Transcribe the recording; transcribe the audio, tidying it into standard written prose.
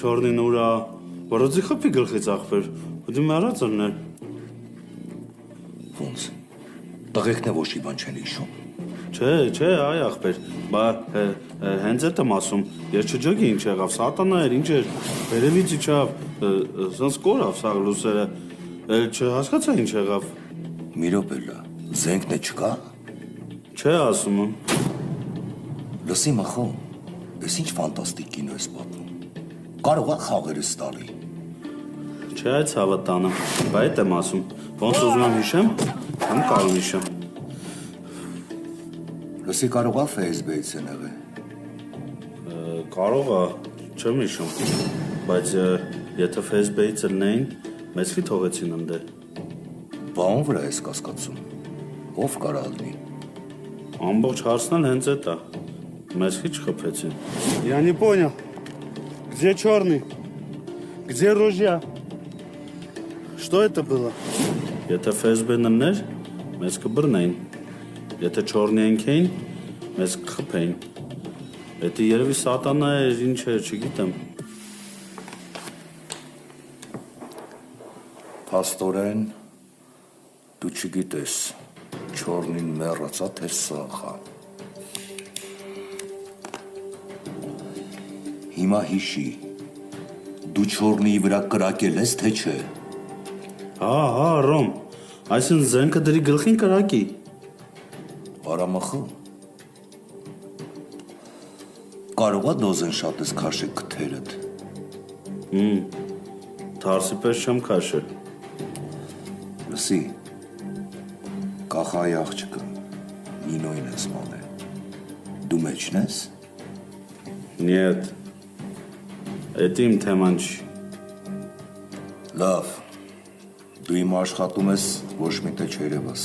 Չորնին ուրա, որոձի խփի գլխից ախպեր, ուդի մարածրներ։ Ոնց, տղեկն է ոչ մի բան չեն հիշում։ Չէ, այ ախպեր, բա հենց էդ եմ ասում, ես չջոգի ինչ եղավ, սատանա էր, ինչ էր, վերևից իջավ, սենց կորավ սաղ լուսերը, չհասկացա ինչ եղավ։ Մի րոպե, զենքն է չկա։ Չէ ասում եմ։ Լսի մախո, ես ինչ ֆանտաստիկ կինո ես պատմում։ Կարող է խաղերս տալի։ Չէ այդ ցավը տանը, բա այդ եմ ասում, ոնց ուզում եմ հիշեմ, համ կարող հիշեմ։ Լսի կարող է Facebook-ից են եղել։ Կարող է, չեմ հիշում, բայց եթե Facebook-ից լնեին, մեզ խի թողեցին ընդե։ Բան վրա ես կասկածում, ով կարա ալնի։ Ամբողջ հարցն էլ հենց էդ է, մեզ խի չխփեցին։ Я не понял. Где черный? Где ружья? Что это было? Եթե Facebook-ն լներ, մեզ կբռնեին, եթե չորնի ենքեին, մեզ կխփեին։ Էդի երևի սատանա էր, ինչ էր, չգիտեմ։ Փաստորեն, դու չգիտես, չորնին մեռածա թե սաղա։ Հիմա հիշի, դու չորնիի վրա կրակել ես, թե չէ։ Հա, Ռոմ, այսին զենքը դրի գլխին կրակի։ Արամախը, կարող է դոզեն շատ ես քաշել քթերդ։ Թարսի պես չեմ քաշել։ Լսի, կախայի աղջիկը, մինոյն ես մանե, դու մեջն ես։ Նիետ, էդ իմ թեման չի։ Լավ, դու իմ աշխատում ես ոչ մի տե չերևաս։